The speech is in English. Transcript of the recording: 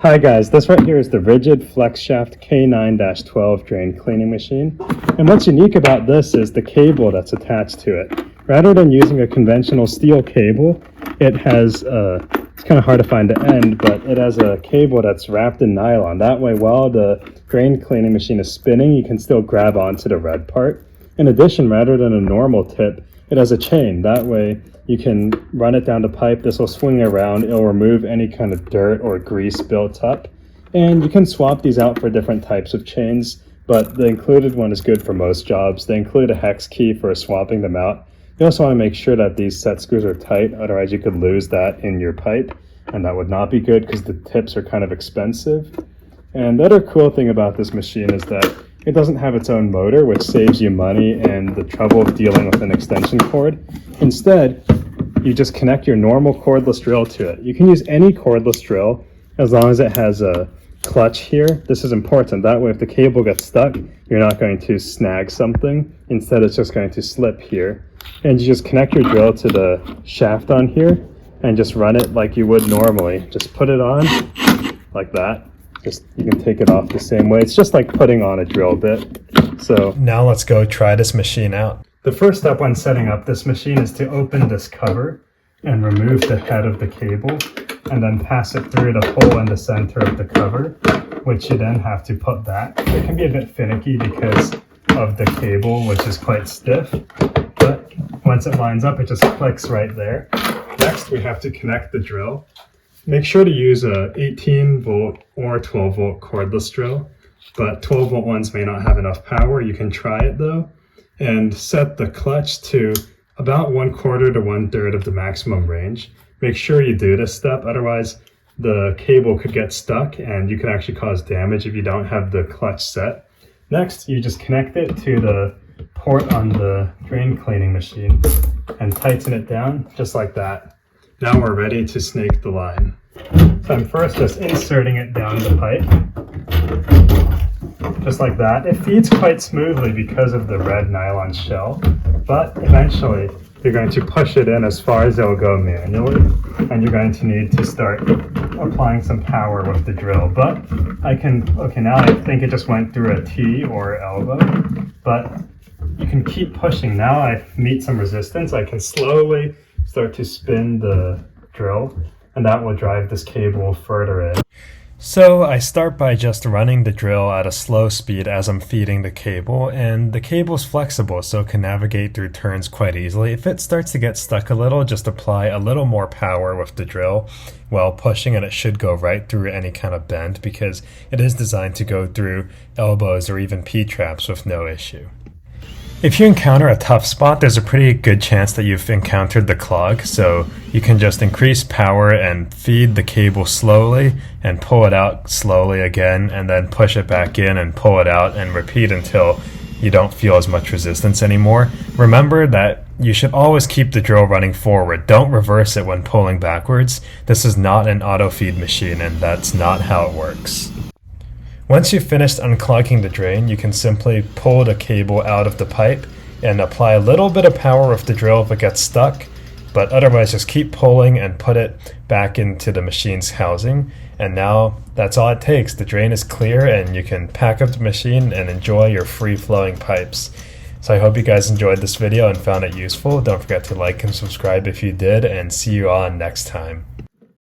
Hi guys, this right here is the RIDGID FlexShaft K9-12 drain cleaning machine. And what's unique about this is the cable that's attached to it. Rather than using a conventional steel cable, it has, it's kind of hard to find the end, but it has a cable that's wrapped in nylon. That way, while the drain cleaning machine is spinning, you can still grab onto the red part. In addition, rather than a normal tip, it has a chain. That way, you can run it down the pipe. This will swing around. It'll remove any kind of dirt or grease built up. And you can swap these out for different types of chains, but the included one is good for most jobs. They include a hex key for swapping them out. You also want to make sure that these set screws are tight, otherwise you could lose that in your pipe, and that would not be good because the tips are kind of expensive. And the other cool thing about this machine is that it doesn't have its own motor, which saves you money and the trouble of dealing with an extension cord. Instead, you just connect your normal cordless drill to it. You can use any cordless drill as long as it has a clutch here. This is important. That way, if the cable gets stuck, you're not going to snag something. Instead, it's just going to slip here. And you just connect your drill to the shaft on here and just run it like you would normally. Just put it on like that. You can take it off the same way. It's just like putting on a drill bit. So now let's go try this machine out. The first step when setting up this machine is to open this cover and remove the head of the cable and then pass it through the hole in the center of the cover, which you then have to put back. It can be a bit finicky because of the cable, which is quite stiff, but once it lines up, it just clicks right there. Next, we have to connect the drill. Make sure to use a 18 volt or 12 volt cordless drill, but 12 volt ones may not have enough power. You can try it though, and set the clutch to about 1/4 to 1/3 of the maximum range. Make sure you do this step, otherwise the cable could get stuck and you could actually cause damage if you don't have the clutch set. Next, you just connect it to the port on the drain cleaning machine and tighten it down just like that. Now we're ready to snake the line. So I'm first just inserting it down the pipe, just like that. It feeds quite smoothly because of the red nylon shell, but eventually you're going to push it in as far as it'll go manually, and you're going to need to start applying some power with the drill. But okay, now I think it just went through a T or elbow, but you can keep pushing. Now I meet some resistance. I can slowly start to spin the drill, and that will drive this cable further in. So I start by just running the drill at a slow speed as I'm feeding the cable, and the cable's flexible so it can navigate through turns quite easily. If it starts to get stuck a little, just apply a little more power with the drill while pushing, and it should go right through any kind of bend because it is designed to go through elbows or even P-traps with no issue. If you encounter a tough spot, there's a pretty good chance that you've encountered the clog, so you can just increase power and feed the cable slowly and pull it out slowly again, and then push it back in and pull it out and repeat until you don't feel as much resistance anymore. Remember that you should always keep the drill running forward. Don't reverse it when pulling backwards. This is not an auto feed machine, and that's not how it works. Once you've finished unclogging the drain, you can simply pull the cable out of the pipe and apply a little bit of power with the drill if it gets stuck, but otherwise just keep pulling and put it back into the machine's housing. And now that's all it takes. The drain is clear and you can pack up the machine and enjoy your free-flowing pipes. So I hope you guys enjoyed this video and found it useful. Don't forget to like and subscribe if you did, and see you on next time.